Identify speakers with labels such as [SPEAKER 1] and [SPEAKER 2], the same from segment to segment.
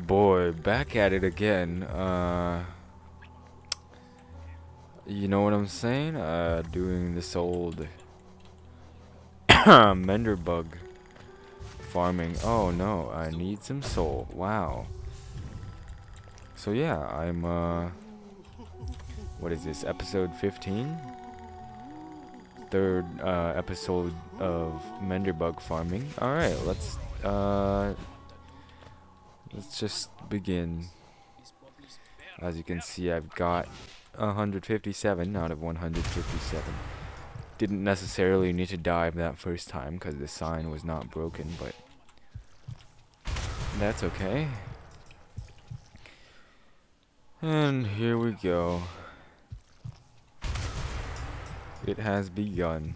[SPEAKER 1] boy, back at it again. You know what I'm saying? Doing this old Mender bug farming. Oh no, I need some soul. Wow. So yeah, I'm what is this? Episode 15? Third episode of Mender bug farming. All right, let's just begin. As you can see, I've got 157 out of 157. Didn't necessarily need to dive that first time because the sign was not broken, but that's okay. And here we go. It has begun.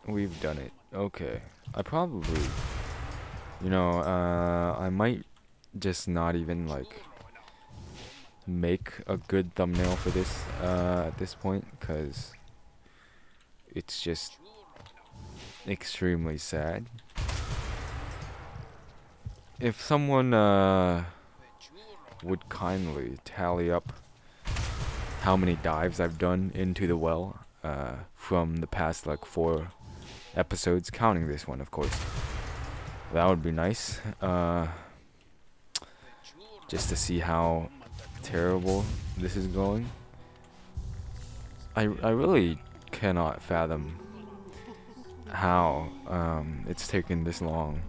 [SPEAKER 1] We've done it. Okay. I probably, I might just not even like make a good thumbnail for this at this point, because it's just extremely sad. If someone would kindly tally up how many dives I've done into the well from the past like 4 episodes, counting this one of course, that would be nice, just to see how terrible this is going. I really cannot fathom how it's taken this long,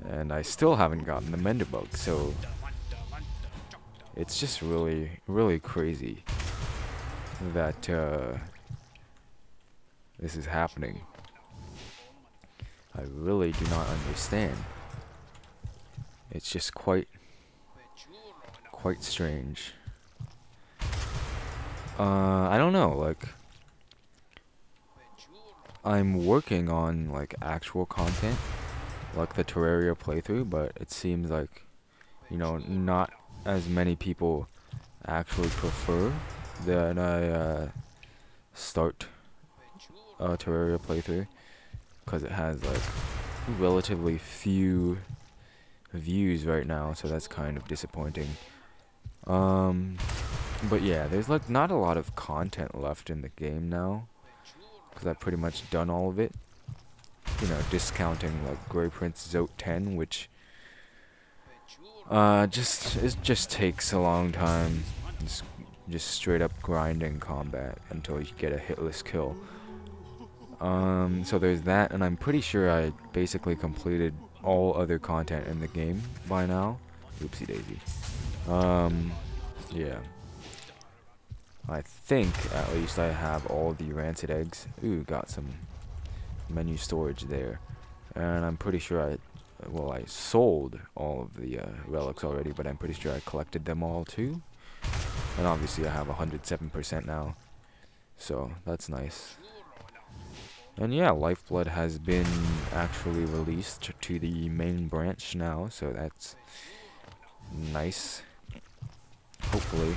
[SPEAKER 1] and I still haven't gotten the Mender bug, so it's just really crazy that this is happening. I really do not understand. It's just quite strange. I don't know, like, I'm working on like actual content, like the Terraria playthrough, but it seems like, not as many people actually prefer that I start a Terraria playthrough, because it has like relatively few views right now, so that's kind of disappointing. But yeah, there's like not a lot of content left in the game now, because I've pretty much done all of it. Discounting like Grey Prince Zote 10, which it just takes a long time. Just straight up grinding combat until you get a hitless kill. So there's that, and I'm pretty sure I basically completed all other content in the game by now. Oopsie daisy. Yeah. I think at least I have all the rancid eggs. Ooh, got some menu storage there. And I'm pretty sure I sold all of the relics already, but I'm pretty sure I collected them all too. And obviously I have 107% now, so that's nice. And yeah, Lifeblood has been actually released to the main branch now, so that's nice. Hopefully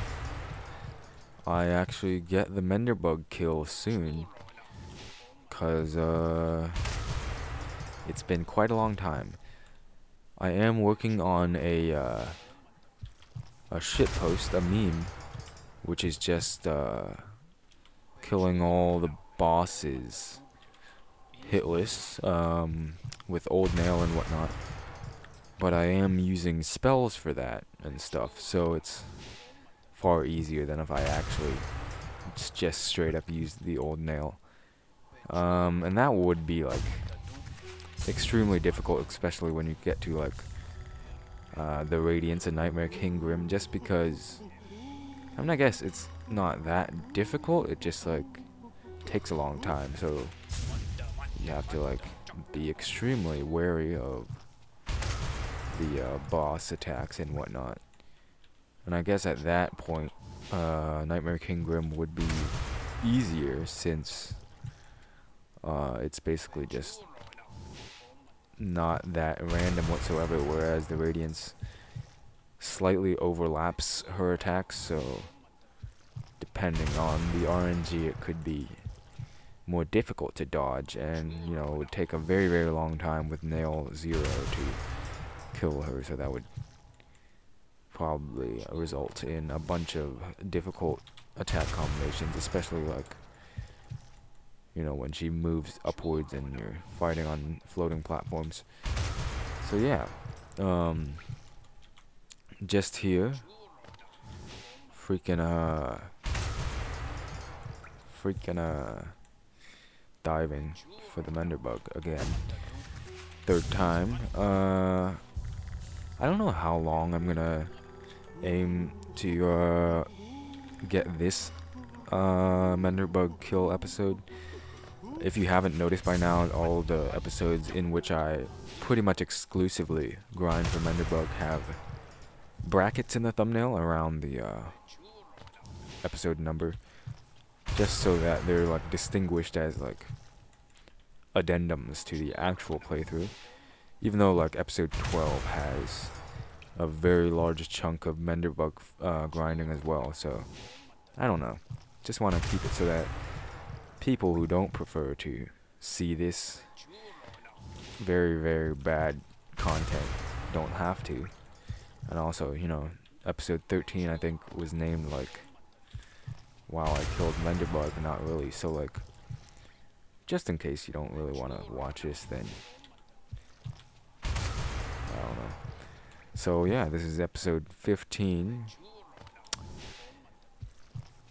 [SPEAKER 1] I actually get the Mender bug kill soon, cause it's been quite a long time. I am working on a shitpost, a meme, which is just killing all the bosses hitless with old nail and whatnot. But I am using spells for that and stuff, so it's far easier than if I actually just straight up used the old nail. And that would be like extremely difficult, especially when you get to like the Radiance and Nightmare King Grim, just because I guess it's not that difficult, it just like takes a long time, so you have to like be extremely wary of the boss attacks and whatnot. And I guess at that point Nightmare King Grim would be easier, since it's basically just not that random whatsoever, whereas the Radiance slightly overlaps her attacks, so depending on the RNG it could be more difficult to dodge, and you know, it would take a very, very long time with nail 0 to kill her, so that would probably result in a bunch of difficult attack combinations, especially like, you know, when she moves upwards and you're fighting on floating platforms. So yeah, just here, freaking diving for the Mender bug again, 3rd time. I don't know how long I'm gonna aim to get this Mender bug kill episode. If you haven't noticed by now, all the episodes in which I pretty much exclusively grind for Mender bug have brackets in the thumbnail around the episode number, just so that they're like distinguished as like addendums to the actual playthrough, even though like episode 12 has a very large chunk of Mender bug grinding as well. So I don't know, just want to keep it so that people who don't prefer to see this very, very bad content don't have to. And also, you know, episode 13 I think was named like "Wow, I killed Mender bug," not really. So like, just in case you don't really want to watch this, then I don't know. So yeah, this is episode 15.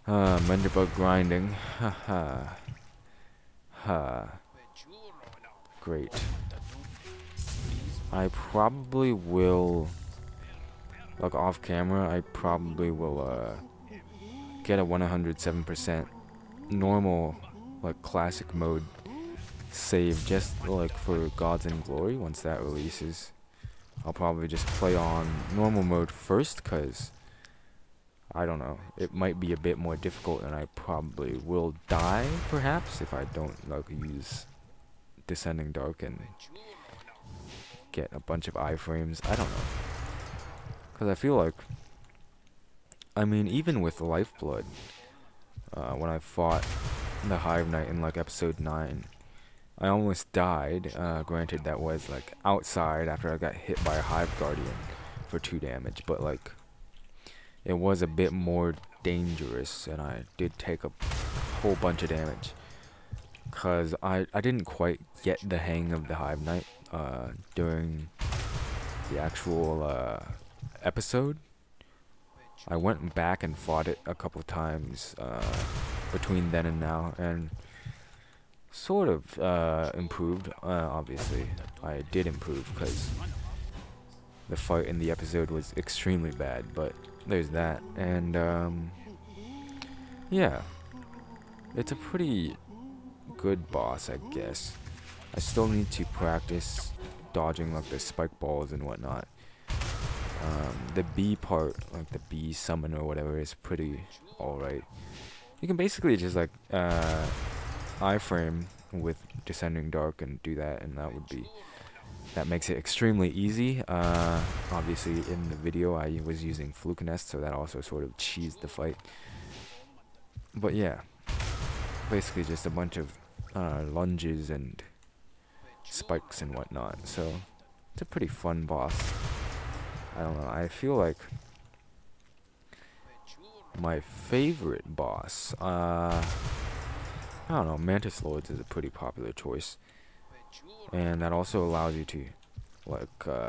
[SPEAKER 1] Mender bug grinding. Haha. Ha. Great. I probably will, like off camera, I probably will get a 107% normal, like classic mode save, just like for Gods and Glory. Once that releases, I'll probably just play on normal mode first, cause I don't know, it might be a bit more difficult, and I probably will die perhaps if I don't like use Descending Dark and get a bunch of iframes. I don't know, cause I feel like, I mean, even with Lifeblood, when I fought the Hive Knight in like episode 9, I almost died. Granted, that was like outside after I got hit by a Hive Guardian for 2 damage, but like, it was a bit more dangerous, and I did take a whole bunch of damage, cause I didn't quite get the hang of the Hive Knight during the actual episode. I went back and fought it a couple times between then and now, and sort of improved. Obviously, I did improve, because the fight in the episode was extremely bad, but there's that. And yeah, it's a pretty good boss, I guess. I still need to practice dodging like the spike balls and whatnot. The B part, like the B summon or whatever, is pretty alright. You can basically just like iframe with Descending Dark and do that, and that makes it extremely easy. Obviously in the video I was using Fluke Nest, so that also sort of cheesed the fight. But yeah, basically just a bunch of lunges and spikes and whatnot. So it's a pretty fun boss. I don't know, I feel like my favorite boss, I don't know, Mantis Lords is a pretty popular choice. And that also allows you to, like, I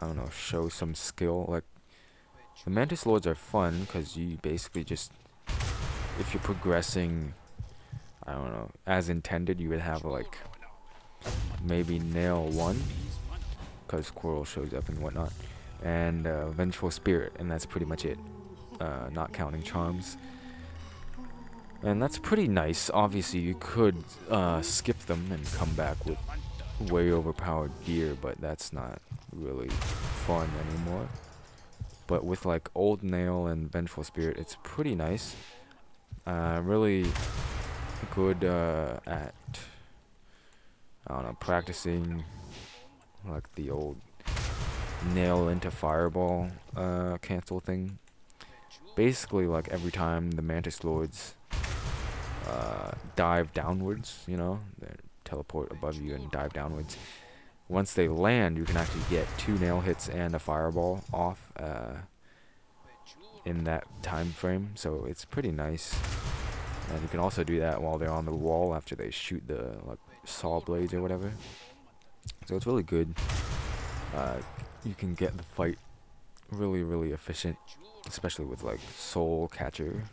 [SPEAKER 1] don't know, show some skill. Like, the Mantis Lords are fun, because you basically just, if you're progressing, I don't know, as intended, you would have, like, maybe nail 1, because Coral shows up and whatnot, and Vengeful Spirit, and that's pretty much it, not counting charms. And that's pretty nice. Obviously, you could skip them and come back with way overpowered gear, but that's not really fun anymore. But with like Old Nail and Vengeful Spirit, it's pretty nice. Really good at, I don't know, practicing like the old nail into fireball cancel thing. Basically, like every time the Mantis Lords dive downwards, you know, they teleport above you and dive downwards. Once they land, you can actually get 2 nail hits and a fireball off in that time frame, so it's pretty nice. And you can also do that while they're on the wall after they shoot the like saw blades or whatever. So it's really good. You can get the fight really efficient, especially with like Soul Catcher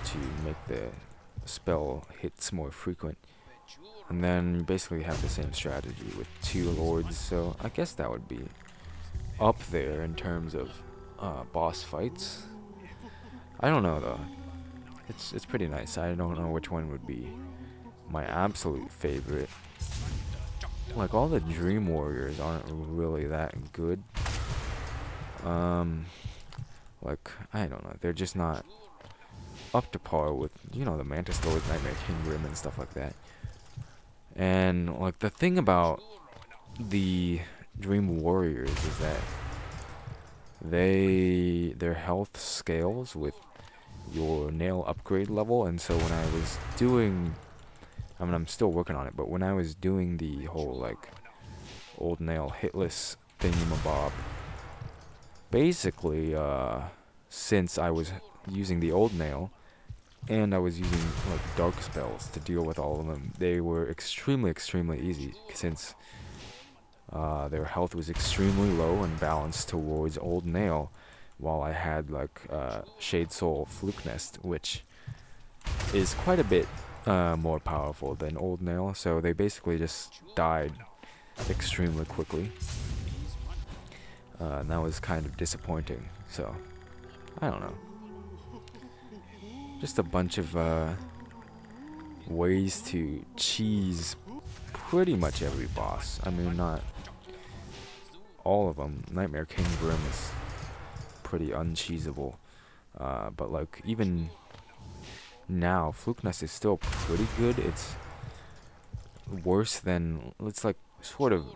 [SPEAKER 1] to make the spell hits more frequent. And then you basically have the same strategy with 2 lords, so I guess that would be up there in terms of boss fights. I don't know though. It's pretty nice. I don't know which one would be my absolute favorite. Like, all the Dream Warriors aren't really that good. Like, I don't know. They're just not up to par with, you know, the Mantis Lord, Nightmare King Grim and stuff like that. And, like, the thing about the Dream Warriors is that their health scales with your nail upgrade level, and so when I was doing, I mean, I'm still working on it, but when I was doing the whole like old nail hitless thingamabob, basically since I was using the old nail and I was using like dark spells to deal with all of them, they were extremely easy, since their health was extremely low and balanced towards old nail, while I had like Shade Soul Fluke Nest, which is quite a bit more powerful than old nail, so they basically just died extremely quickly. And that was kind of disappointing, so I don't know. Just a bunch of ways to cheese pretty much every boss. I mean, not all of them. Nightmare King Grim is pretty uncheesable, but like even now, Fluke Nest is still pretty good. It's worse than, it's like sort of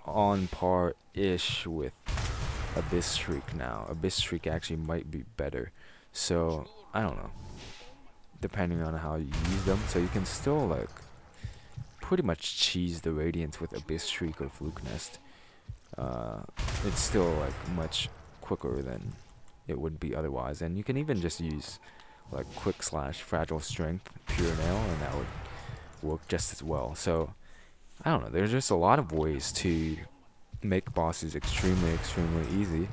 [SPEAKER 1] on par-ish with Abyss Shriek now. Abyss Shriek actually might be better, so I don't know, depending on how you use them. So you can still like pretty much cheese the Radiance with Abyss Shriek or Fluke Nest. It's still like much quicker than it would be otherwise, and you can even just use like Quick Slash, Fragile Strength, Pure Nail, and that would work just as well. So I don't know, there's just a lot of ways to make bosses extremely easy,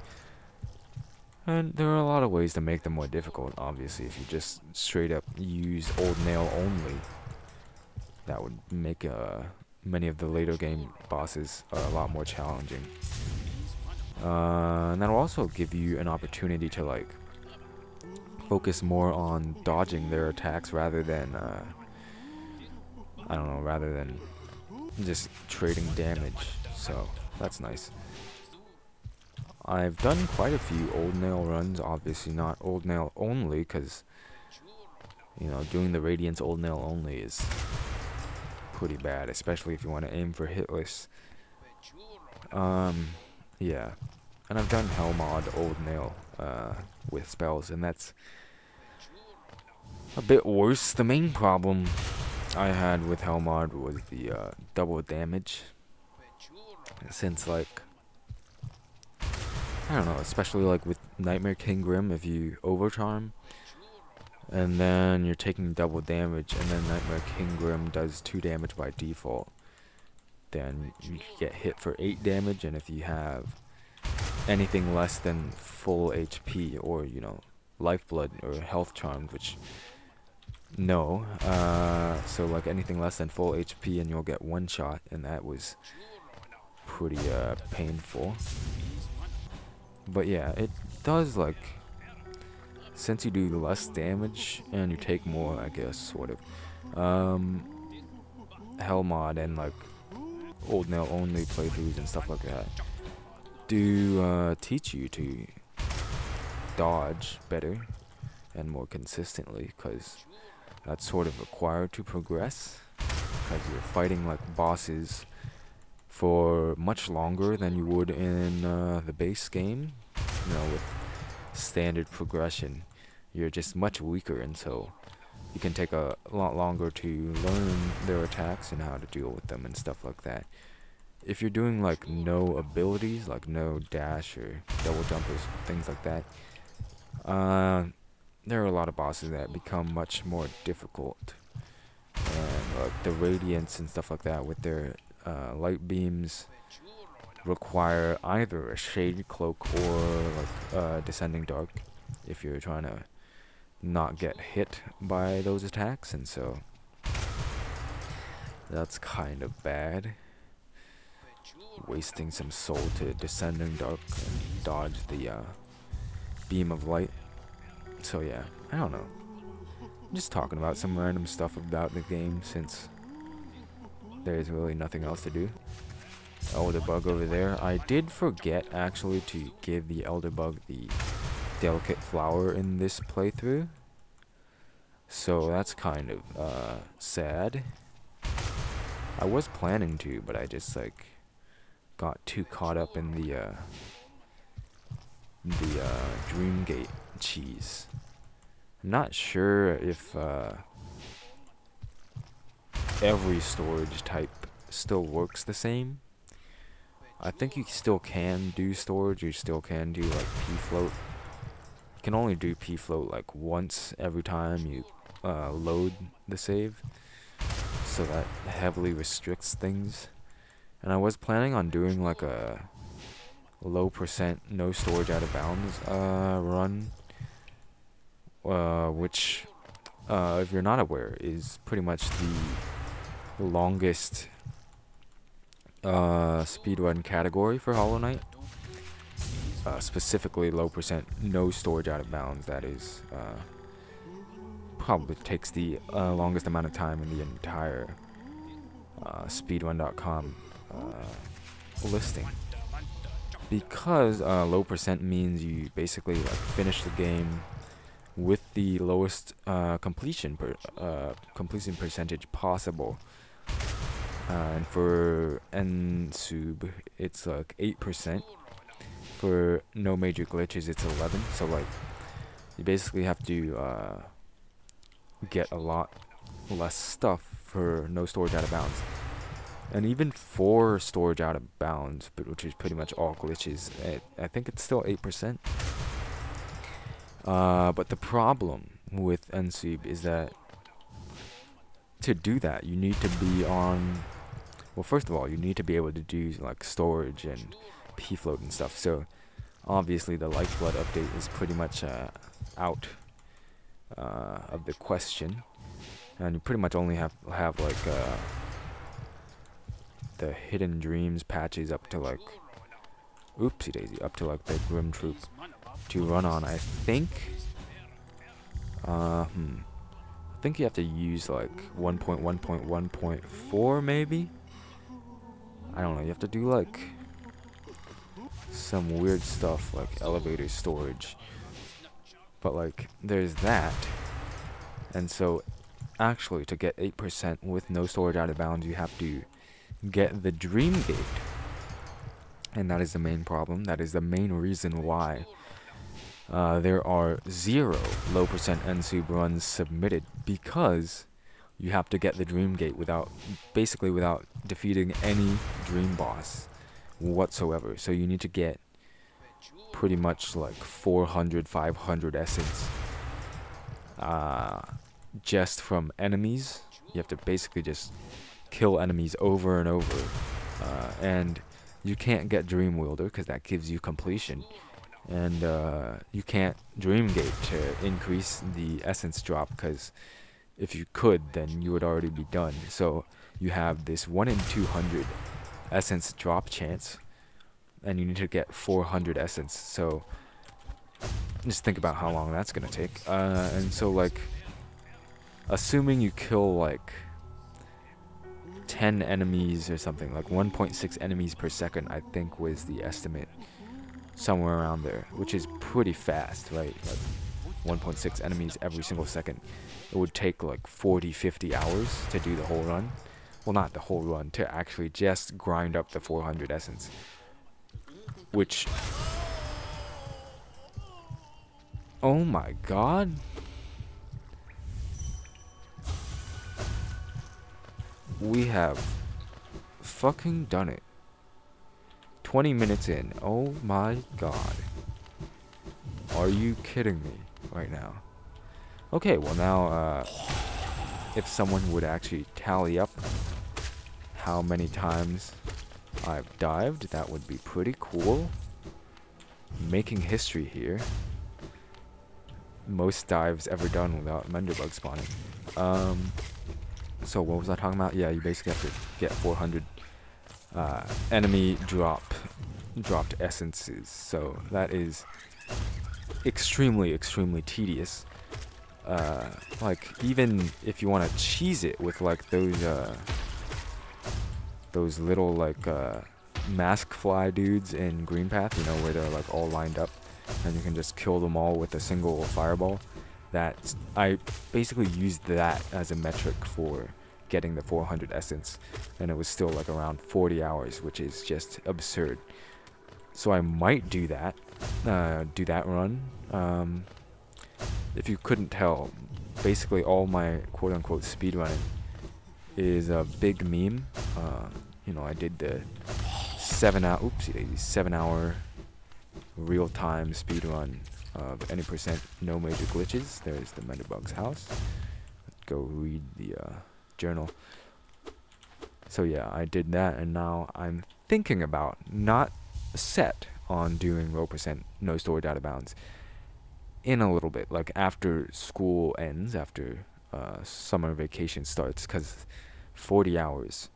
[SPEAKER 1] and there are a lot of ways to make them more difficult. Obviously, if you just straight up use old nail only, that would make many of the later game bosses a lot more challenging. And that'll also give you an opportunity to like focus more on dodging their attacks rather than I don't know, rather than just trading damage. So that's nice. I've done quite a few old nail runs, obviously not old nail only, because you know, doing the Radiance old nail only is pretty bad, especially if you want to aim for hitless. Yeah, and I've done Hellmod old nail with spells, and that's a bit worse. The main problem I had with Hellmod was the double damage, since like, I don't know, especially like with Nightmare King Grim, if you overcharm and then you're taking double damage, and then Nightmare King Grim does 2 damage by default, then you get hit for 8 damage, and if you have anything less than full HP, or you know, Lifeblood or Health Charmed, which no, so like anything less than full HP and you'll get 1 shot, and that was pretty painful. But yeah, it does, like, since you do less damage and you take more, I guess, sort of, Hellmod and like old nail only playthroughs and stuff like that do teach you to dodge better and more consistently, because that's sort of required to progress, because you're fighting like bosses for much longer than you would in the base game. You know, with standard progression, you're just much weaker, and so you can take a lot longer to learn their attacks and how to deal with them and stuff like that. If you're doing like no abilities, like no dash or double jumpers, things like that, there are a lot of bosses that become much more difficult. And like the radiance and stuff like that with their light beams require either a shade cloak or like descending dark if you're trying to not get hit by those attacks, and so that's kind of bad. Wasting some soul to descending dark and dodge the beam of light. So yeah, I don't know. I'm just talking about some random stuff about the game since there's really nothing else to do. Elder bug over there. I did forget actually to give the elder bug the delicate flower in this playthrough, so that's kind of sad. I was planning to, but I just like got too caught up in the Dreamgate cheese. I'm not sure if every storage type still works the same. I think you still can do storage, you still can do like p-float. You can only do p-float like once every time you load the save, so that heavily restricts things. And I was planning on doing like a low percent no storage out of bounds run, which if you're not aware is pretty much the longest speedrun category for Hollow Knight. Specifically low percent no storage out of bounds, that is probably takes the longest amount of time in the entire speedrun.com listing, because low percent means you basically like finish the game with the lowest completion percentage possible. And for NSUB it's like 8%. For no major glitches it's 11. So like you basically have to get a lot less stuff for no storage out of bounds. And even for storage out of bounds, but which is pretty much all glitches, I think it's still 8%. But the problem with NSUB is that to do that you need to be on, well, first of all you need to be able to do like storage and p-float and stuff. So obviously the Lifeblood update is pretty much out of the question, and you pretty much only have like the Hidden Dreams patches up to like, oopsie daisy, up to like the Grim Troop to run on. I think I think you have to use like 1.1.1.4 maybe. I don't know, you have to do like some weird stuff like elevator storage, but like there's that. And so actually to get 8% with no storage out of bounds you have to get the Dream Gate, and that is the main problem. That is the main reason why there are 0 low percent NSUB runs submitted, because you have to get the Dream Gate without defeating any dream boss whatsoever. So you need to get pretty much like 400, 500 essence just from enemies. You have to basically just kill enemies over and over, and you can't get Dream Wielder because that gives you completion, and you can't Dream Gate to increase the essence drop, because if you could then you would already be done. So you have this 1 in 200 essence drop chance, and you need to get 400 essence. So just think about how long that's gonna take. And so like, assuming you kill like 10 enemies or something, like 1.6 enemies per second I think was the estimate, somewhere around there, which is pretty fast, right? Like 1.6 enemies every single second. It would take like 40-50 hours to do the whole run. Well, not the whole run, to actually just grind up the 400 essence, which, oh my god, we have fucking done it. 20 minutes in. Oh my god. Are you kidding me right now? Okay, well now, if someone would actually tally up how many times I've dived, that would be pretty cool. Making history here. Most dives ever done without Mender bug spawning. So what was I talking about? Yeah, you basically have to get 400 enemy dropped essences. So that is extremely tedious. Like even if you want to cheese it with like those little like mask fly dudes in Green Path, you know, where they're like all lined up and you can just kill them all with a single fireball. That I basically used that as a metric for getting the 400 essence, and it was still like around 40 hours, which is just absurd. So I might do that run. If you couldn't tell, basically all my quote-unquote speedrunning is a big meme. You know, I did the 7-hour real-time speedrun of any percent no major glitches. There's the Menderbug's house. Go read the journal. So yeah, I did that, and now I'm thinking about, not set on doing low percent no storage out of bounds in a little bit, like after school ends, after summer vacation starts, because 40 hours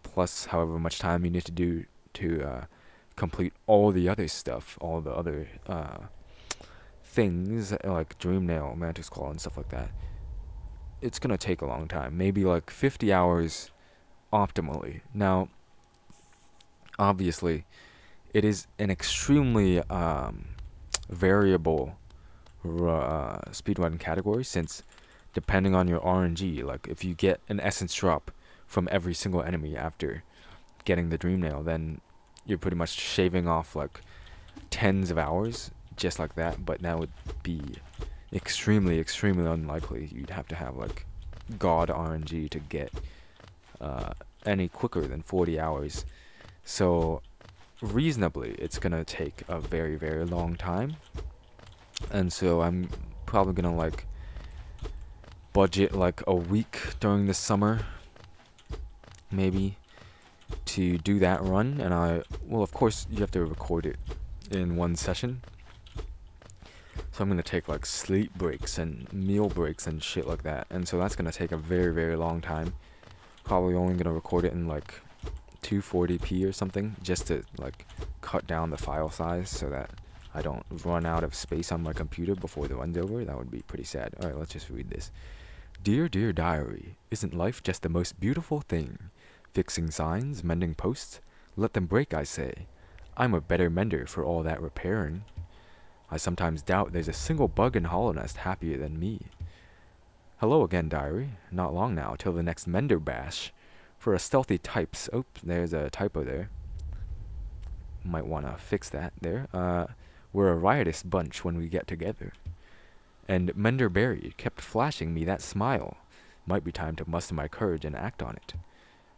[SPEAKER 1] plus however much time you need to do to complete all the other stuff, all the other things like Dreamnail, Mantis Claw, and stuff like that. It's gonna take a long time, maybe like 50 hours optimally. Now, obviously, it is an extremely variable speedrun category, since depending on your RNG, like if you get an essence drop from every single enemy after getting the Dreamnail, then you're pretty much shaving off like tens of hours just like that, but that would be extremely unlikely. You'd have to have like god RNG to get any quicker than 40 hours. So reasonably it's gonna take a very long time, and so I'm probably gonna like budget like a week during the summer maybe to do that run. And well, of course you have to record it in one session, so I'm gonna take like sleep breaks and meal breaks and shit like that, and so that's gonna take a very long time. Probably only gonna record it in like 240p or something, just to like cut down the file size so that I don't run out of space on my computer before the run's over. That would be pretty sad. Alright, let's just read this. Dear diary, isn't life just the most beautiful thing? Fixing signs, mending posts, let them break, I say. I'm a better mender for all that repairing. I sometimes doubt there's a single bug in Hollow Nest happier than me. Hello again, diary. Not long now till the next Mender bash. For a stealthy types. Oh, there's a typo there. Might want to fix that there. We're a riotous bunch when we get together. And Mender Berry kept flashing me that smile. Might be time to muster my courage and act on it.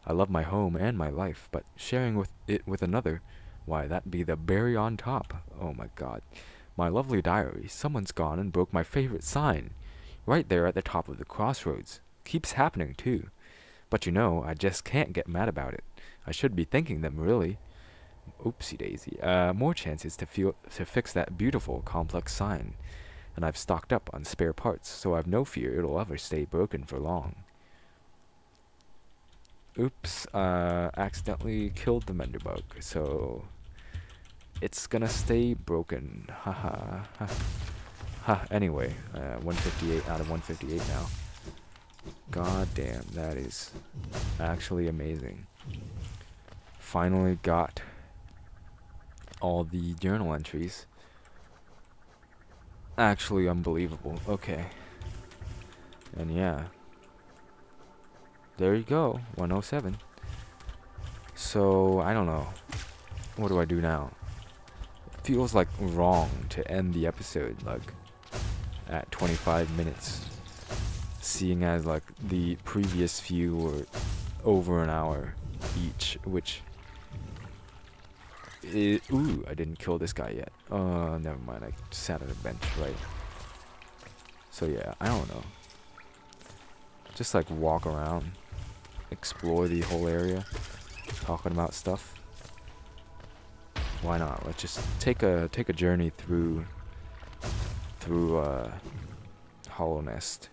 [SPEAKER 1] I love my home and my life, but sharing it with another, why, that'd be the berry on top. Oh my god. My lovely diary, someone's gone and broke my favorite sign. Right there at the top of the crossroads. Keeps happening, too. But you know, I just can't get mad about it. I should be thanking them, really. Oopsie daisy. More chances to fix that beautiful, complex sign. And I've stocked up on spare parts, so I've no fear it'll ever stay broken for long. Oops, accidentally killed the Mender bug, so it's gonna stay broken. Haha. Anyway, 158 out of 158 now. God damn, that is actually amazing. Finally got all the journal entries. Actually unbelievable. Okay. And yeah. There you go, 107. So, I don't know. What do I do now? It feels like wrong to end the episode, like, at 25 minutes. Seeing as, like, the previous few were over an hour each, which ooh, I didn't kill this guy yet. Never mind, I sat on a bench, right? So yeah, I don't know. Just like walk around, explore the whole area, talking about stuff. Why not? Let's just take a journey through Hollow Nest.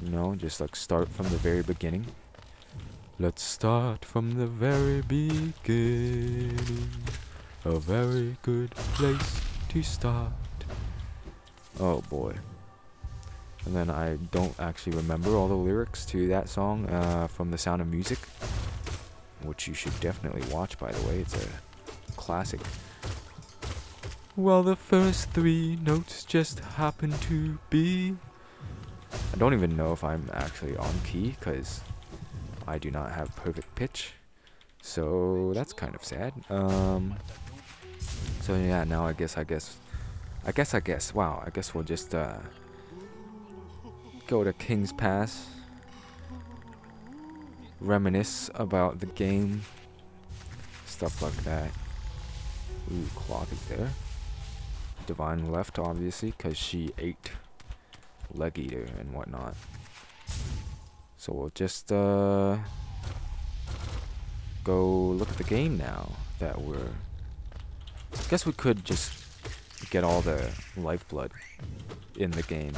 [SPEAKER 1] You know, just like start from the very beginning. Let's start from the very beginning. A very good place to start. Oh boy. And then I don't actually remember all the lyrics to that song from The Sound of Music, which you should definitely watch, by the way. It's a classic. Well, the first 3 notes just happen to be... I don't even know if I'm actually on key, because I do not have perfect pitch. So that's kind of sad. So yeah, now I guess, wow, I guess we'll just go to King's Pass, reminisce about the game, stuff like that. Ooh, clock is there. Divine left, obviously, because she ate Leg Eater and whatnot. So we'll just go look at the game now that we're... I guess we could just get all the lifeblood in the game.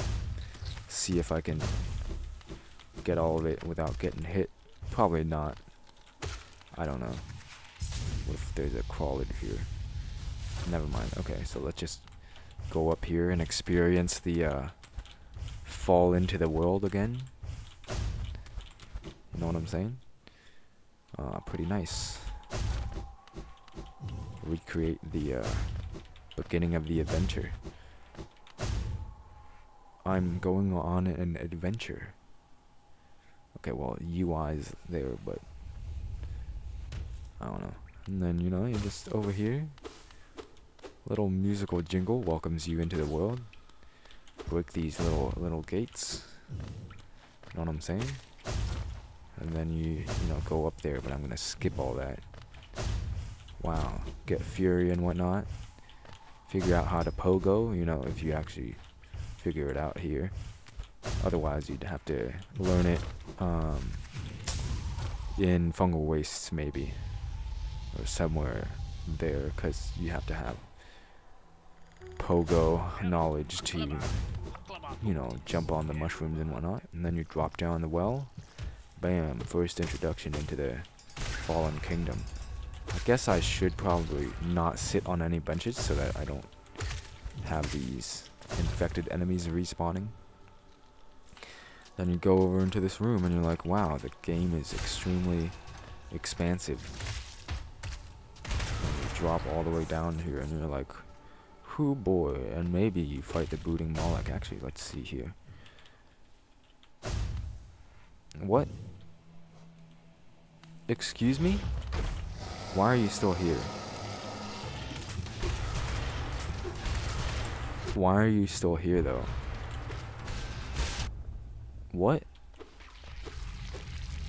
[SPEAKER 1] See if I can get all of it without getting hit. Probably not. I don't know. What if there's a crawler here? Never mind. Okay, so let's just go up here and experience the fall into the world again. You know what I'm saying? Pretty nice. Recreate the beginning of the adventure. I'm going on an adventure. Okay, well, UI's there, but I don't know. And then, you know, you're just over here. Little musical jingle welcomes you into the world. Break these little gates. You know what I'm saying? And then you know, go up there, but I'm gonna skip all that. Wow, get Fury and whatnot. Figure out how to pogo, you know, if you actually figure it out here. Otherwise, you'd have to learn it in Fungal Wastes, maybe. Or somewhere there, because you have to have pogo knowledge to, you know, jump on the mushrooms and whatnot. And then you drop down the well. Bam, first introduction into the Fallen Kingdom. I guess I should probably not sit on any benches so that I don't have these infected enemies respawning. Then you go over into this room and you're like, wow, the game is extremely expansive. And you drop all the way down here and you're like, whoo boy, and maybe you fight the brooding Moloch. Actually, let's see here. What? Excuse me? Why are you still here? Why are you still here, though? What?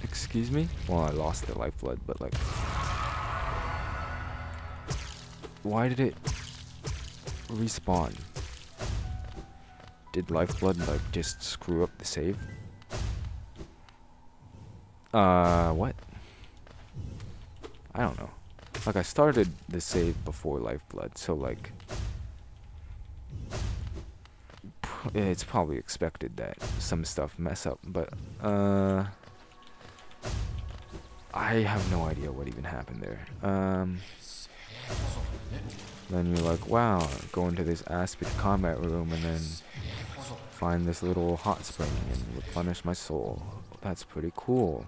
[SPEAKER 1] Excuse me? Well, I lost the lifeblood, but like... Why did it respawn? Did lifeblood, like, just screw up the save? What? I don't know. Like, I started the save before lifeblood, so like... It's probably expected that some stuff mess up, but I have no idea what even happened there. Then you're like, wow, go into this Aspid combat room and then find this little hot spring and replenish my soul. That's pretty cool.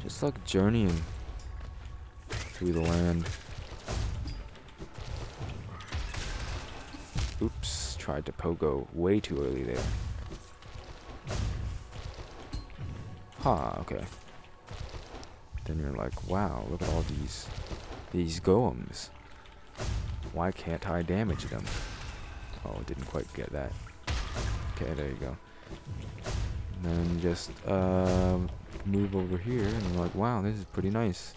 [SPEAKER 1] Just like journeying through the land. Oops, tried to pogo way too early there. Okay. Then you're like, wow, look at all these golems. Why can't I damage them? Oh, didn't quite get that. Okay, there you go. And then you just move over here, and you're like, wow, this is pretty nice.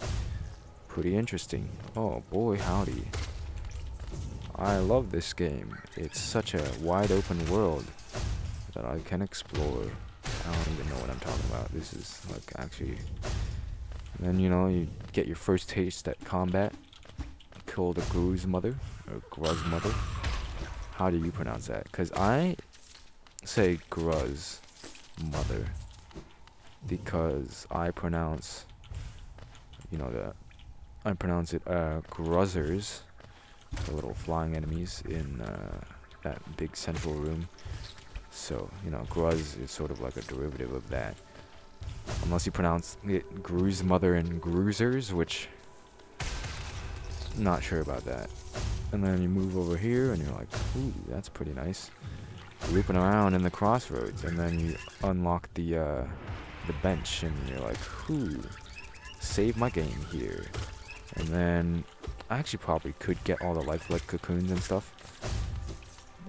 [SPEAKER 1] Pretty interesting. Oh boy, howdy. I love this game. It's such a wide open world that I can explore. I don't even know what I'm talking about. This is like actually... And then, you know, you get your first taste at combat. Kill the Gru's mother, or Gruz mother. How do you pronounce that? Because I say Gruz mother because I pronounce, you know, I pronounce it Gruzzers, the little flying enemies in that big central room. So, you know, Gruz is sort of like a derivative of that. Unless you pronounce it Gru's mother and Gruzers, which... not sure about that. And then you move over here and you're like, ooh, that's pretty nice. Looping around in the crossroads, and then you unlock the bench, and you're like, ooh, save my game here. And then I actually probably could get all the lifelike cocoons and stuff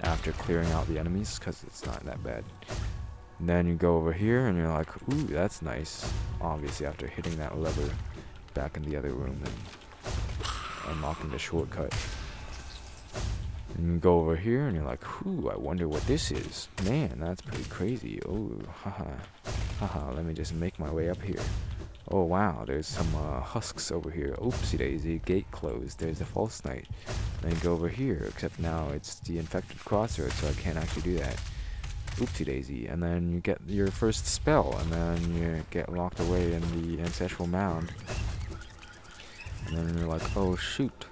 [SPEAKER 1] after clearing out the enemies, because it's not that bad. And then you go over here and you're like, ooh, that's nice. Obviously after hitting that lever back in the other room and unlocking the shortcut. And you go over here and you're like, ooh, I wonder what this is. Man, that's pretty crazy. Oh, haha. Haha, let me just make my way up here. Oh wow, there's some husks over here. Oopsie daisy, gate closed. There's a false knight. Then you go over here, except now it's the infected crossroads, so I can't actually do that. Oopsie daisy. And then you get your first spell, and then you get locked away in the ancestral mound. And then you're like, oh shoot.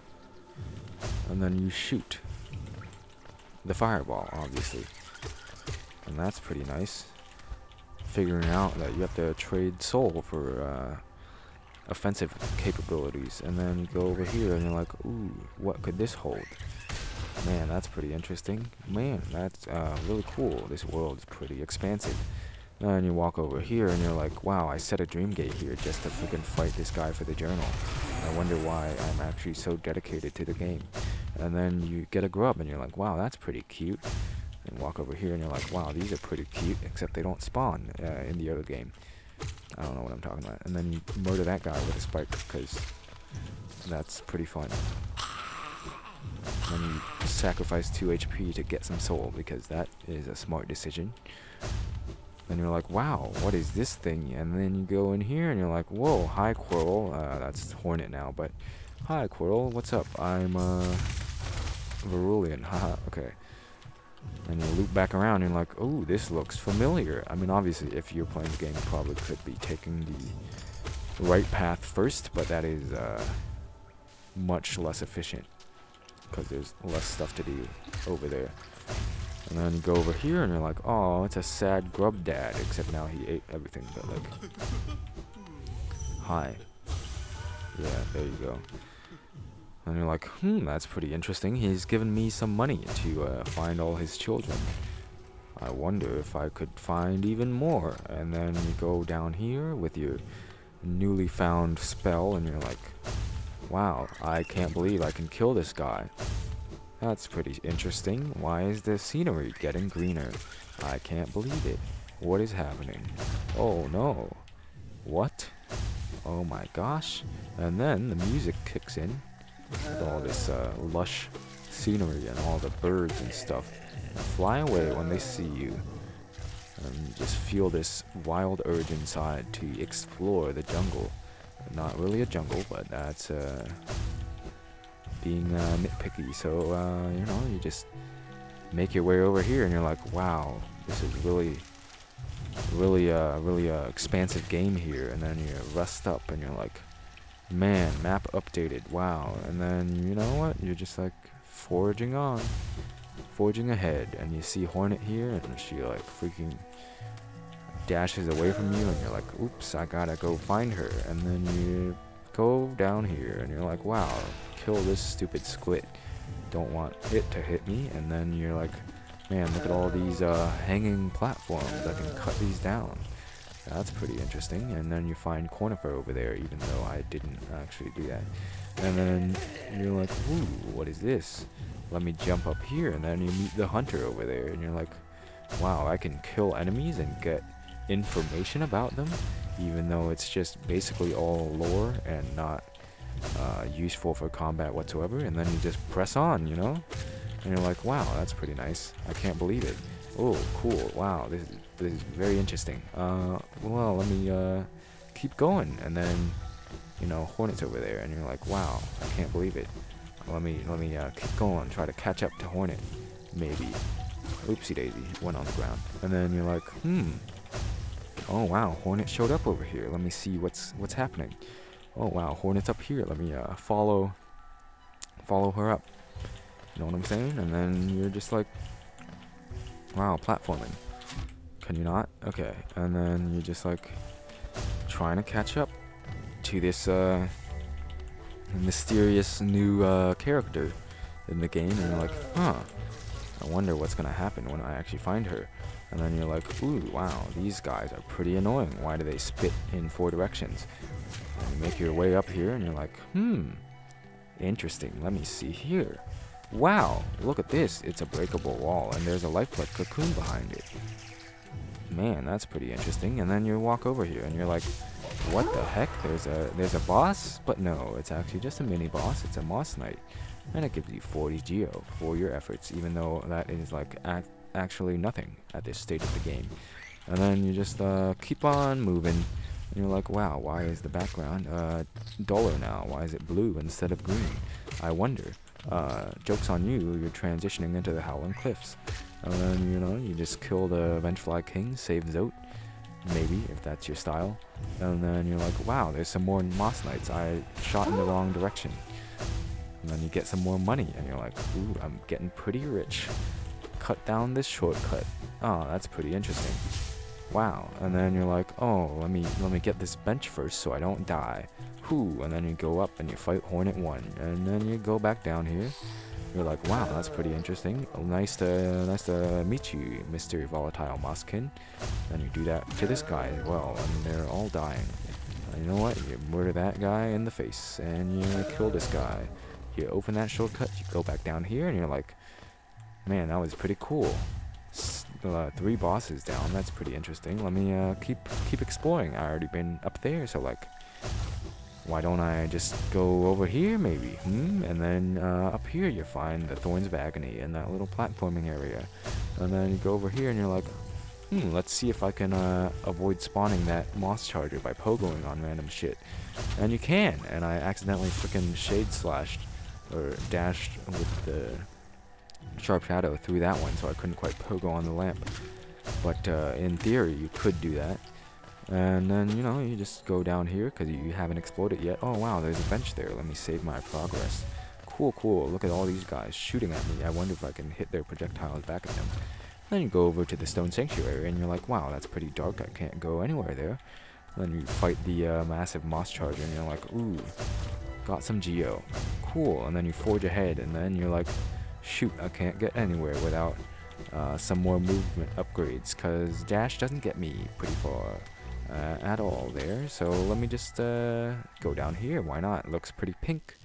[SPEAKER 1] And then you shoot the fireball, obviously. And that's pretty nice. Figuring out that you have to trade soul for offensive capabilities. And then you go over here and you're like, ooh, what could this hold? Man, that's pretty interesting. Man, that's really cool. This world is pretty expansive. And you walk over here and you're like, wow, I set a dream gate here just to freaking fight this guy for the journal. I wonder why I'm actually so dedicated to the game. And then you get a grub and you're like, wow, that's pretty cute. And walk over here and you're like, wow, these are pretty cute, except they don't spawn in the other game. I don't know what I'm talking about. And then you murder that guy with a spike, because that's pretty fun. And you sacrifice 2 HP to get some soul, because that is a smart decision. And you're like, wow, what is this thing? And then you go in here and you're like, whoa, hi Quirrell. That's Hornet now, but hi Quirrell, what's up? I'm Verulean, haha, okay. And you loop back around and you're like, oh, this looks familiar. I mean, obviously, if you're playing the game, you probably could be taking the right path first, but that is much less efficient, because there's less stuff to do over there. And then you go over here and you're like, oh, it's a sad grub dad, except now he ate everything, but like, hi. Yeah, there you go. And you're like, that's pretty interesting. He's given me some money to find all his children. I wonder if I could find even more. And then you go down here with your newly found spell, and you're like, wow, I can't believe I can kill this guy. That's pretty interesting. Why is the scenery getting greener? I can't believe it. What is happening? Oh no. What? Oh my gosh. And then the music kicks in with all this lush scenery and all the birds and stuff. And fly away when they see you. And you just feel this wild urge inside to explore the jungle. Not really a jungle, but that's being nitpicky. So, you know, you just make your way over here and you're like, wow, this is really expansive game here. And then you rest up and you're like, man, map updated, wow. And then, you know what, you're just like forging on, forging ahead, and you see Hornet here and she like freaking dashes away from you and you're like, oops, I gotta go find her. And then you go down here and you're like, wow, kill this stupid squid, don't want it to hit me. And then you're like, man, look at all these hanging platforms, I can cut these down. That's pretty interesting. And then you find Cornifer over there, even though I didn't actually do that. And then you're like, ooh, what is this? Let me jump up here. And then you meet the hunter over there and you're like, wow, I can kill enemies and get information about them, even though it's just basically all lore and not useful for combat whatsoever. And then you just press on, you know, and you're like, wow, that's pretty nice. I can't believe it. Oh, cool. Wow, this is very interesting. Well, let me keep going. And then, you know, Hornet's over there, and you're like, wow, I can't believe it. Let me keep going, try to catch up to Hornet, maybe. Oopsie daisy, went on the ground. And then you're like, oh wow, Hornet showed up over here. Let me see what's happening. Oh wow, Hornet's up here. Let me follow her up. You know what I'm saying? And then you're just like, wow, platforming. Can you not? Okay. And then you're just like trying to catch up to this mysterious new character in the game, and you're like, huh, I wonder what's gonna happen when I actually find her. And then you're like, ooh, wow, these guys are pretty annoying. Why do they spit in 4 directions? And you make your way up here, and you're like, interesting. Let me see here. Wow, look at this. It's a breakable wall, and there's a lifeblood cocoon behind it. Man, that's pretty interesting. And then you walk over here, and you're like, what the heck? There's a boss? But no, it's actually just a mini boss. It's a Moss Knight, and it gives you 40 geo for your efforts, even though that is like actually nothing at this stage of the game. And then you just keep on moving, and you're like, wow, why is the background duller now? Why is it blue instead of green? I wonder. Joke's on you, you're transitioning into the Howling Cliffs. And then, you know, you just kill the Vengefly King, save Zote, maybe, if that's your style. And then you're like, wow, there's some more Moss Knights. I shot in the wrong direction. And then you get some more money, and you're like, ooh, I'm getting pretty rich. Cut down this shortcut. Oh, that's pretty interesting. Wow. And then you're like, oh, let me get this bench first so I don't die. Whoo. And then you go up and you fight Hornet 1. And then you go back down here. You're like, wow, that's pretty interesting. Nice to meet you, Mr. Volatile Mosskin. And you do that to this guy as well, and they're all dying. And you know what? You murder that guy in the face, and you kill this guy. You open that shortcut, you go back down here, and you're like, man, that was pretty cool. 3 bosses down, that's pretty interesting. Let me keep exploring. I already been up there, so like, why don't I just go over here maybe? And then up here you find the Thorns of Agony in that little platforming area. And then you go over here and you're like, let's see if I can avoid spawning that moss charger by pogoing on random shit. And you can, and I accidentally freaking shade slashed or dashed with the sharp shadow through that one, so I couldn't quite pogo on the lamp. But in theory you could do that. And then, you know, you just go down here because you haven't explored it yet. Oh wow, there's a bench there. Let me save my progress. Cool, cool. Look at all these guys shooting at me. I wonder if I can hit their projectiles back at them. Then you go over to the Stone Sanctuary, and you're like, wow, that's pretty dark. I can't go anywhere there. Then you fight the massive moss charger, and you're like, ooh, got some geo. Cool. And then you forge ahead, and then you're like, shoot, I can't get anywhere without some more movement upgrades, because dash doesn't get me pretty far. At all there, so let me just go down here. Why not? It looks pretty pink.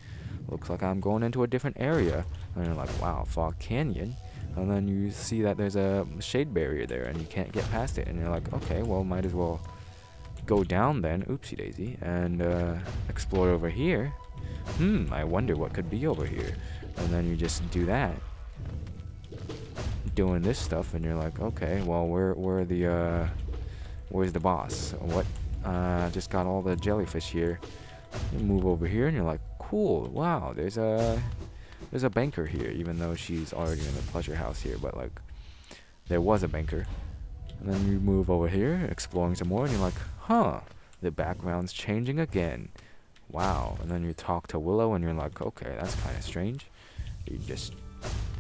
[SPEAKER 1] Looks like I'm going into a different area. And you're like, wow, Fog Canyon. And then you see that there's a shade barrier there, and you can't get past it. And you're like, okay, well, might as well go down then. Oopsie daisy, and explore over here. I wonder what could be over here. And then you just do that, doing this stuff, and you're like, okay, well, where's the boss? What? Just got all the jellyfish here. You move over here, and you're like, cool. Wow, there's a banker here, even though she's already in the pleasure house here. But like, there was a banker. And then you move over here, exploring some more, and you're like, huh? The background's changing again. Wow. And then you talk to Willow, and you're like, okay, that's kind of strange. You just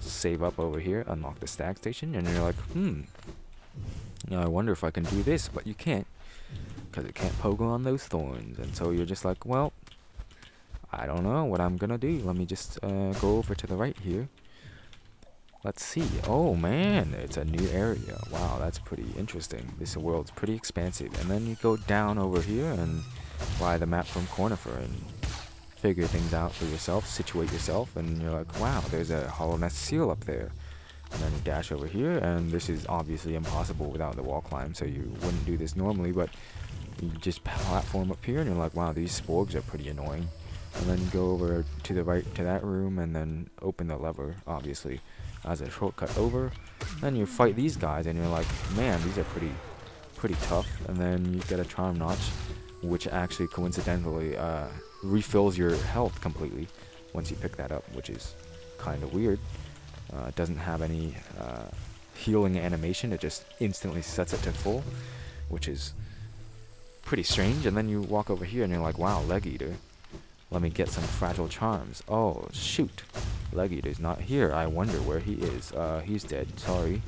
[SPEAKER 1] save up over here, unlock the stag station, and you're like, I wonder if I can do this, but you can't, because it can't pogo on those thorns. And so you're just like, well, I don't know what I'm gonna do. Let me just go over to the right here. Let's see. Oh man, it's a new area. Wow, that's pretty interesting. This world's pretty expansive. And then you go down over here and fly the map from Cornifer and figure things out for yourself, situate yourself, and you're like, wow, there's a Hollow Nest seal up there. And then you dash over here, and this is obviously impossible without the wall climb, so you wouldn't do this normally, but you just platform up here, and you're like, wow, these sporgs are pretty annoying. And then you go over to the right to that room, and then open the lever, obviously, as a shortcut over. Then you fight these guys, and you're like, man, these are pretty tough. And then you get a charm notch, which actually coincidentally refills your health completely once you pick that up, which is kind of weird. It doesn't have any healing animation, it just instantly sets it to full, which is pretty strange. And then you walk over here and you're like, wow, leg eater, let me get some fragile charms. Oh shoot, leg eater's not here. I wonder where he is. He's dead, sorry.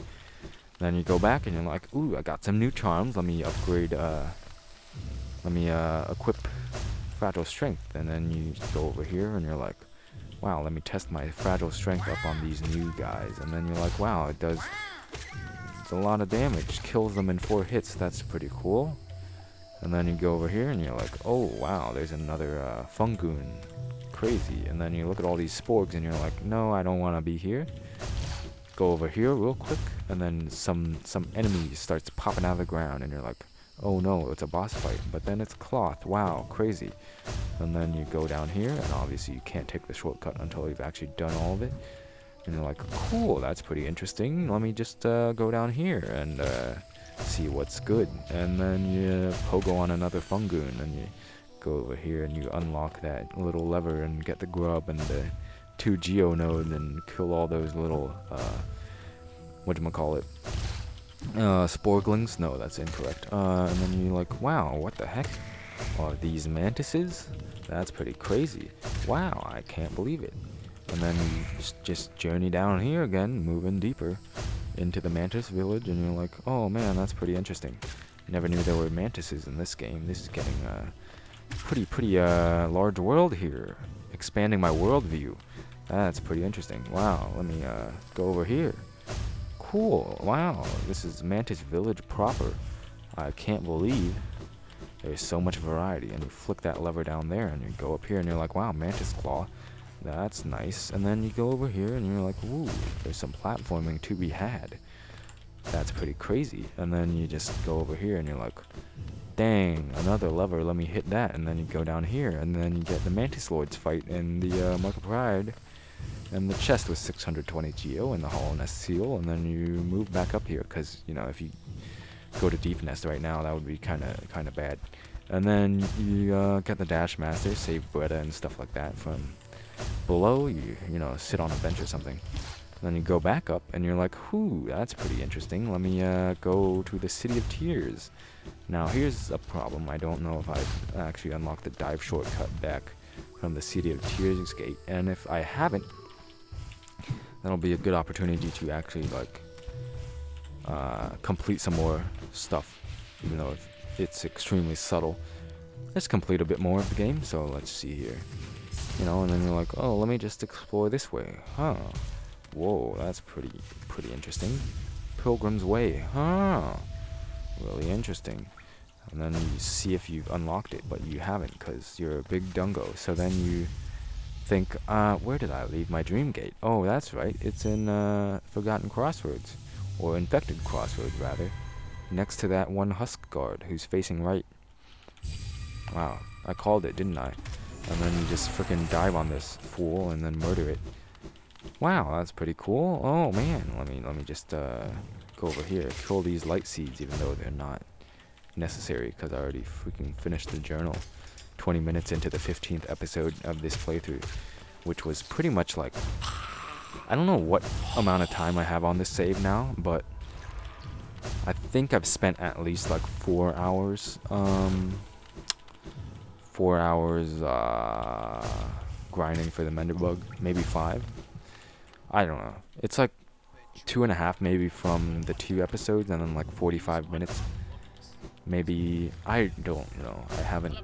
[SPEAKER 1] Then you go back and you're like, ooh, I got some new charms, let me upgrade, let me equip fragile strength. And then you go over here and you're like, wow, let me test my fragile strength up on these new guys. And then you're like, wow, it's a lot of damage, kills them in 4 hits, that's pretty cool. And then you go over here and you're like, oh wow, there's another fungoon, crazy. And then you look at all these sporgs and you're like, no, I don't want to be here. Go over here real quick, and then some enemy starts popping out of the ground, and you're like, oh no, it's a boss fight. But then it's cloth, wow, crazy. And then you go down here, and obviously you can't take the shortcut until you've actually done all of it. And you're like, cool, that's pretty interesting. Let me just go down here and see what's good. And then you pogo on another fungoon, and you go over here and you unlock that little lever and get the grub and the 2 geonodes and kill all those little whatchamacallit, sporglings. No, that's incorrect. And then you're like, wow, what the heck are these mantises? That's pretty crazy. Wow, I can't believe it. And then you just journey down here again, moving deeper into the mantis village, and you're like, oh man, that's pretty interesting. Never knew there were mantises in this game. This is getting a pretty large world here, expanding my world view. That's pretty interesting. Wow, let me go over here. Cool. Wow, this is Mantis Village proper. I can't believe there's so much variety. And you flick that lever down there, and you go up here, and you're like, wow, Mantis Claw. That's nice. And then you go over here, and you're like, ooh, there's some platforming to be had. That's pretty crazy. And then you just go over here, and you're like, dang, another lever, let me hit that. And then you go down here, and then you get the Mantis Lords fight in the Mark of Pride. And the chest was 620 geo and the Hollow Nest seal, and then you move back up here, because, you know, if you go to Deep Nest right now, that would be kind of bad. And then you get the Dash Master, save Bretta and stuff like that from below. You know, sit on a bench or something. And then you go back up, and you're like, whoo, that's pretty interesting. Let me go to the City of Tears. Now, here's a problem. I don't know if I've actually unlocked the dive shortcut back from the City of Tears gate, and if I haven't, that'll be a good opportunity to actually, like, complete some more stuff, even though it's extremely subtle. Let's complete a bit more of the game, so let's see here. You know, and then you're like, oh, let me just explore this way. Huh. Whoa, that's pretty interesting. Pilgrim's Way. Huh. Really interesting. And then you see if you've unlocked it, but you haven't, because you're a big dungo. So then you think, where did I leave my dream gate? Oh, that's right, it's in Forgotten Crossroads, or Infected Crossroads rather, next to that one husk guard who's facing right. Wow, I called it, didn't I? And then you just frickin' dive on this fool and then murder it. Wow, that's pretty cool. Oh man, let me just go over here, kill these light seeds, even though they're not necessary, because I already freaking finished the journal 20 minutes into the 15th episode of this playthrough, which was pretty much like, I don't know what amount of time I have on this save now, but I think I've spent at least like 4 hours, 4 hours grinding for the Mender bug, maybe 5. I don't know. It's like 2.5 maybe from the 2 episodes, and then like 45 minutes. Maybe, I don't know. I haven't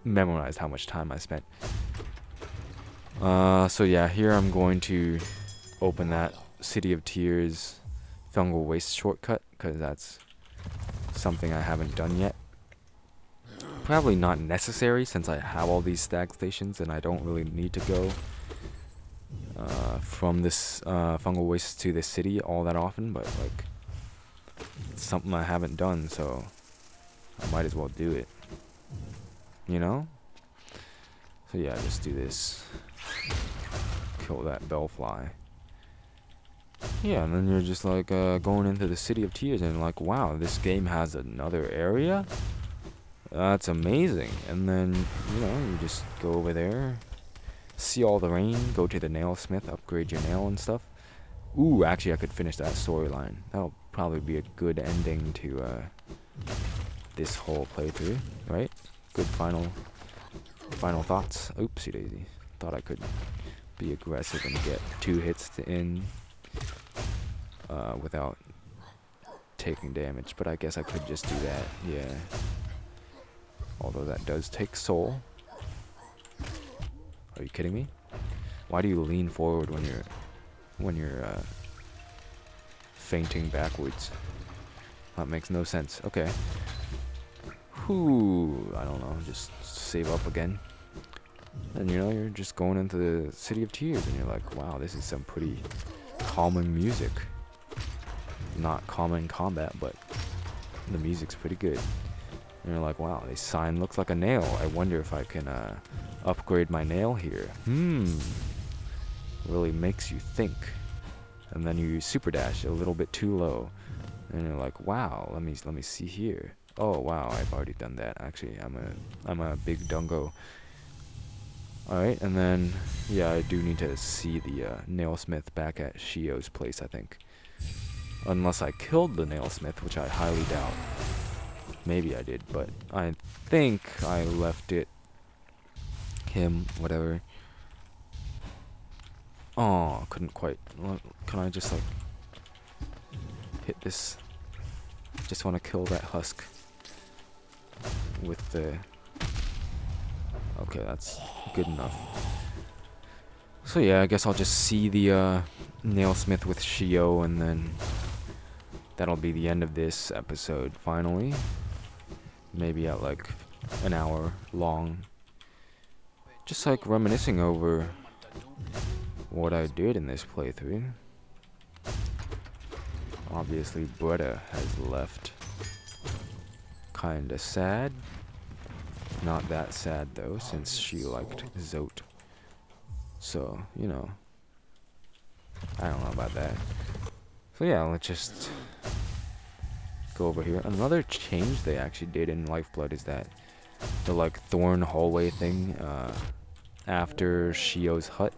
[SPEAKER 1] memorized how much time I spent. So yeah, here I'm going to open that City of Tears Fungal Waste shortcut, because that's something I haven't done yet. Probably not necessary, since I have all these stag stations and I don't really need to go from this fungal waste to this city all that often, but like it's something I haven't done, so I might as well do it. You know? So yeah, just do this. Kill that bellfly. Yeah, and then you're just like going into the City of Tears and like, wow, this game has another area? That's amazing. And then, you know, you just go over there, see all the rain, go to the nailsmith, upgrade your nail and stuff. Ooh, actually I could finish that storyline. That'll probably be a good ending to this whole playthrough, right? Good final thoughts. Oopsie daisy. Thought I could be aggressive and get 2 hits to end without taking damage, but I guess I could just do that. Yeah. Although that does take soul. Are you kidding me? Why do you lean forward when you're fainting backwards? That makes no sense. Okay. Whew, I don't know, just save up again. And you know, you're just going into the City of Tears and you're like, wow, this is some pretty calming music. Not calming combat, but the music's pretty good. And you're like, wow, this sign looks like a nail. I wonder if I can upgrade my nail here. Really makes you think. And then you super dash a little bit too low. And you're like, wow, let me see here. Oh wow, I've already done that. Actually, I'm a big dungo. Alright, and then yeah, I do need to see the nailsmith back at Shio's place, I think. Unless I killed the nailsmith, which I highly doubt. Maybe I did, but I think I left it him, whatever. Oh, couldn't quite. Can I just like hit this? Just want to kill that husk with the. Okay, that's good enough. So yeah, I guess I'll just see the nailsmith with Shio, and then that'll be the end of this episode. Finally, maybe at like an hour long. Just like reminiscing over what I did in this playthrough. Obviously, Bretta has left. Kinda sad. Not that sad though, since she liked Zote. So, you know. I don't know about that. So yeah, let's just go over here. Another change they actually did in Lifeblood is that the like thorn hallway thing after Shio's hut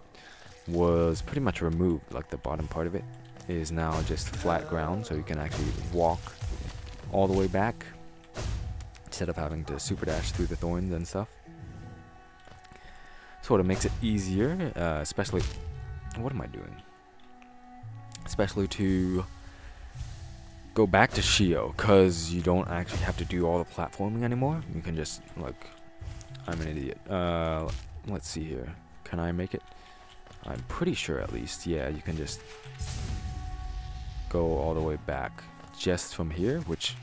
[SPEAKER 1] was pretty much removed. Like the bottom part of it is now just flat ground, so you can actually walk all the way back instead of having to super dash through the thorns and stuff. Sort of makes it easier, especially, what am I doing? Especially to go back to Shio, because you don't actually have to do all the platforming anymore. You can just, like, I'm an idiot. Let's see here. Can I make it? I'm pretty sure at least, yeah, you can just go all the way back just from here, which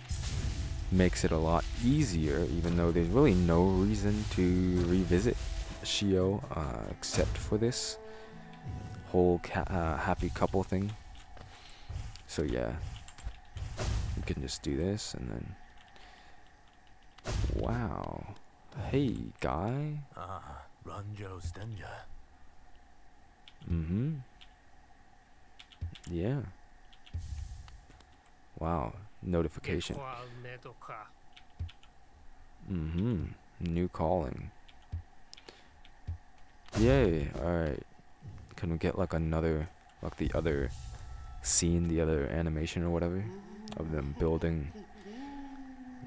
[SPEAKER 1] makes it a lot easier, even though there's really no reason to revisit Shio except for this whole happy couple thing. So yeah, you can just do this and then wow, hey guy. Yeah. Wow, notification. New calling. Yay, alright. Can we get like another, like the other scene, the other animation or whatever, of them building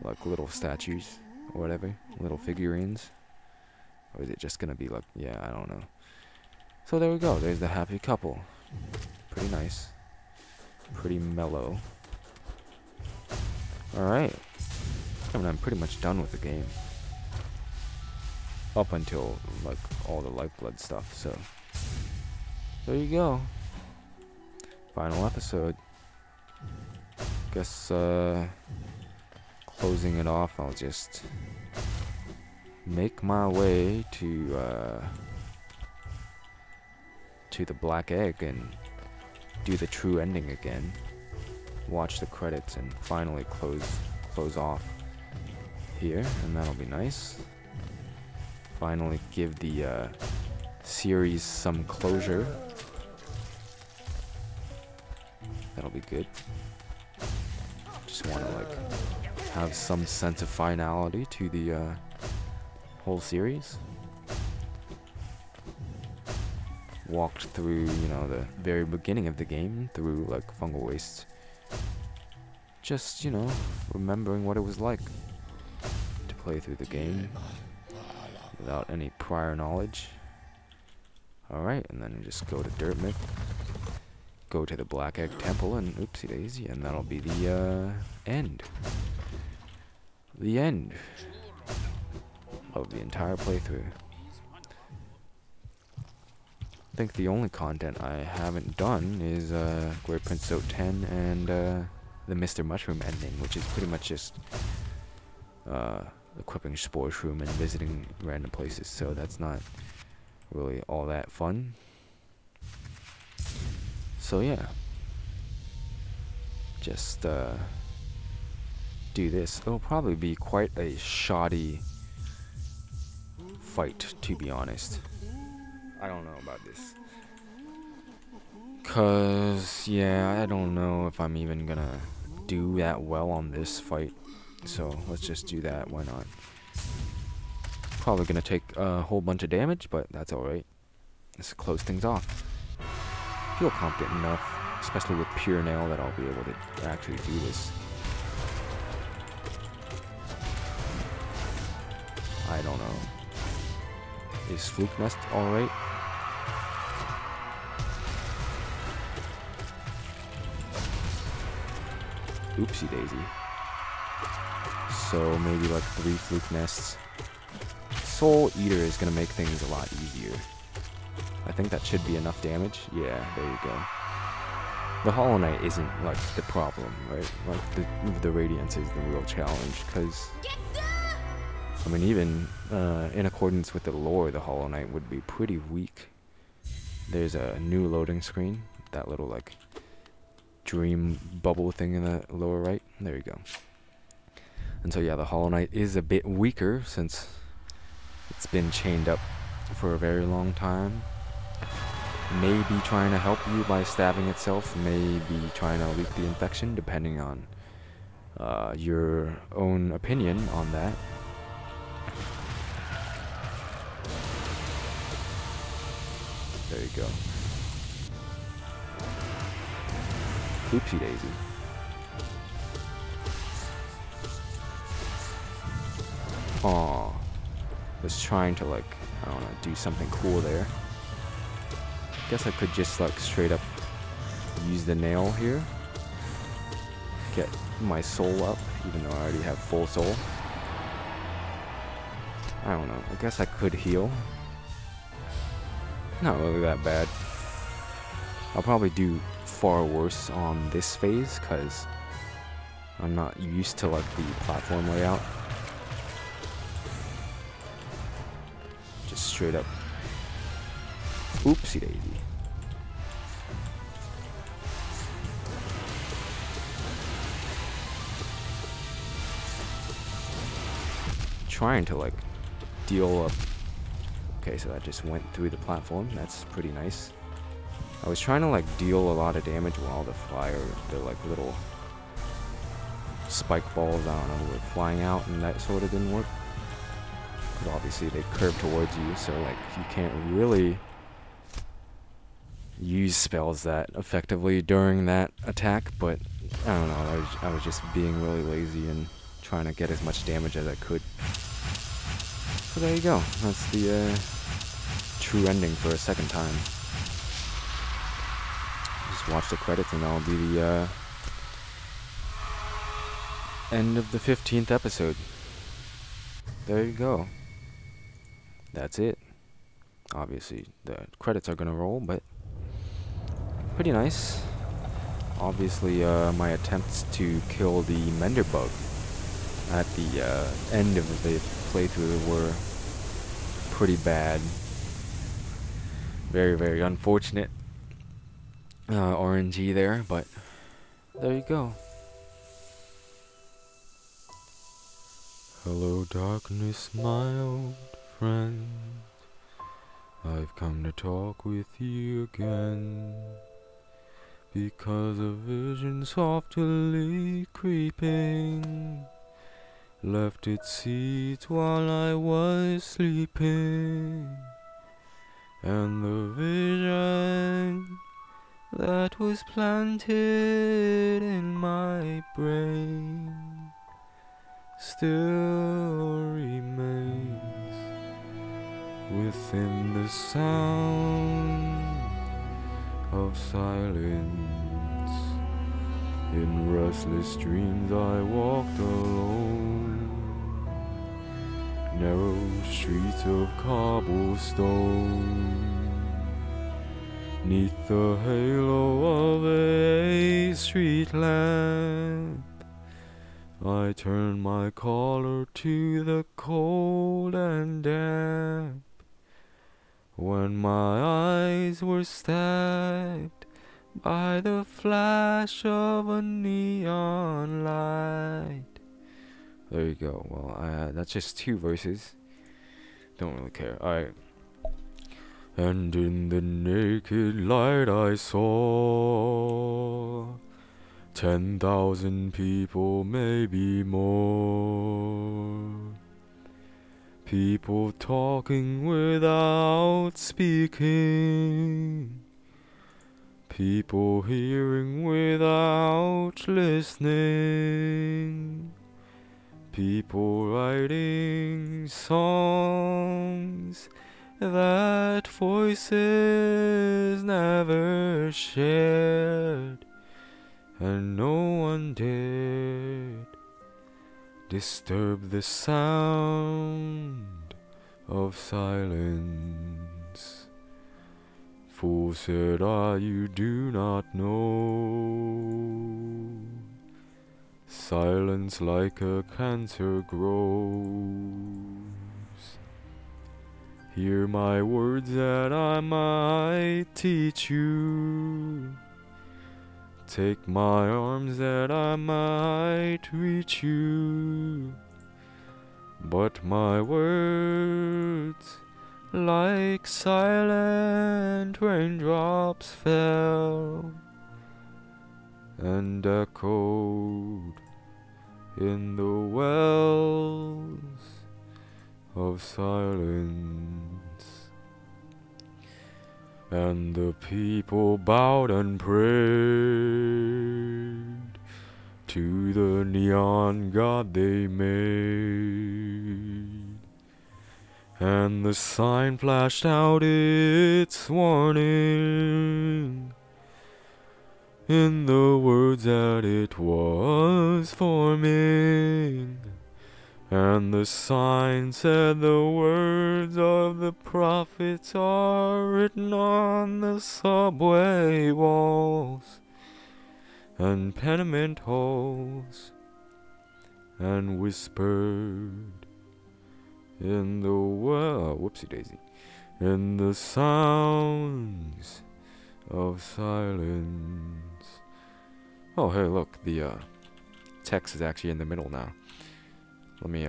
[SPEAKER 1] like little statues or whatever, little figurines? Or is it just gonna be like, yeah, I don't know. So there we go, there's the happy couple. Pretty nice. Pretty mellow. Alright. I mean, I'm pretty much done with the game. Up until, like, all the Lifeblood stuff, so. There you go. Final episode. Guess, closing it off, I'll just make my way to, to the black egg and do the true ending again. Watch the credits and finally close off here, and that'll be nice. Finally give the series some closure. That'll be good. Just want to like have some sense of finality to the whole series. Walked through, you know, the very beginning of the game through like fungal wastes. Just, you know, remembering what it was like to play through the game without any prior knowledge. Alright, and then just go to Dirt Myth, go to the Black Egg Temple, and oopsie daisy, and that'll be the end. The end of the entire playthrough. I think the only content I haven't done is Great Prince Soap 10 and the Mr. Mushroom ending, which is pretty much just equipping Spore Shroom and visiting random places, so that's not really all that fun. So yeah, just do this. It'll probably be quite a shoddy fight, to be honest. I don't know about this. Cause, yeah, I don't know if I'm even gonna do that well on this fight. So, let's just do that, why not? Probably gonna take a whole bunch of damage, but that's alright. Let's close things off. Feel confident enough, especially with Pure Nail, that I'll be able to actually do this. I don't know. Is Fluke Nest alright? Oopsie daisy. So maybe like 3 Fluke Nests. Soul Eater is gonna make things a lot easier. I think that should be enough damage. Yeah, there you go. The Hollow Knight isn't like the problem, right? Like the Radiance is the real challenge, because I mean, even in accordance with the lore, the Hollow Knight would be pretty weak. There's a new loading screen, that little like dream bubble thing in the lower right. There you go. And so yeah, the Hollow Knight is a bit weaker since it's been chained up for a very long time. Maybe trying to help you by stabbing itself, maybe trying to leak the infection, depending on your own opinion on that. There you go. Oopsie daisy. Aw. Was trying to like, I don't know, do something cool there. Guess I could just like straight up use the nail here. Get my soul up, even though I already have full soul. I don't know, I guess I could heal. Not really that bad. I'll probably do far worse on this phase, because I'm not used to like the platform layout. Just straight up. Oopsie daisy. Trying to like deal up. Okay, so that just went through the platform. That's pretty nice. I was trying to like deal a lot of damage while the like little spike balls, I don't know, were flying out, and that sort of didn't work. But obviously they curve towards you, so like you can't really use spells that effectively during that attack. But I don't know, I was just being really lazy and trying to get as much damage as I could. So there you go. That's the true ending for a second time. Just watch the credits and that'll be the end of the 15th episode. There you go. That's it. Obviously, the credits are gonna roll, but pretty nice. Obviously, my attempts to kill the Mender bug at the end of the playthrough were pretty bad. Very, very unfortunate RNG there, but there you go. Hello darkness, my old friend. I've come to talk with you again, because a vision softly creeping left its seeds while I was sleeping, and the vision that was planted in my brain still remains within the sound of silence. In restless dreams I walked alone, narrow streets of cobblestone, neath the halo of a street lamp. I turned my collar to the cold and damp, when my eyes were stabbed by the flash of a neon light. There you go. Well, that's just 2 verses. Don't really care. Alright. And in the naked light I saw 10,000 people, maybe more. People talking without speaking. People hearing without listening. People writing songs that voices never shared, and no one dared disturb the sound of silence. Fool, said I, you do not know. Silence like a cancer grows. Hear my words that I might teach you. Take my arms that I might reach you. But my words, like silent raindrops, fell and echoed in the wells of silence. And the people bowed and prayed to the neon god they made, and the sign flashed out its warning in the words that it was forming. And the sign said, the words of the prophets are written on the subway walls and tenement halls, and whispered in the whoopsie daisy, in the sounds of silence. Oh, hey, look, the text is actually in the middle now. Let me,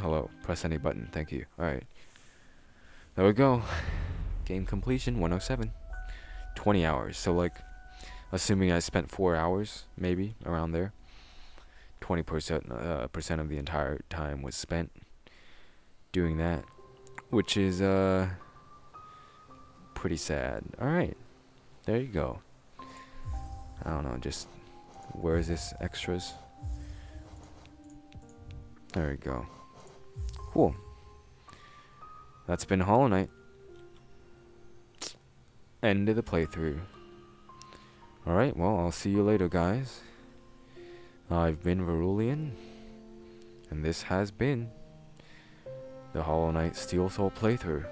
[SPEAKER 1] hello, press any button, thank you. Alright, there we go. Game completion, 107. 20 hours, so like, assuming I spent 4 hours, maybe, around there. 20% percent of the entire time was spent doing that, which is, pretty sad. Alright, there you go. I don't know, just, where is this extras? There we go. Cool. That's been Hollow Knight. End of the playthrough. Alright, well, I'll see you later, guys. I've been Verulean, and this has been the Hollow Knight Steel Soul playthrough.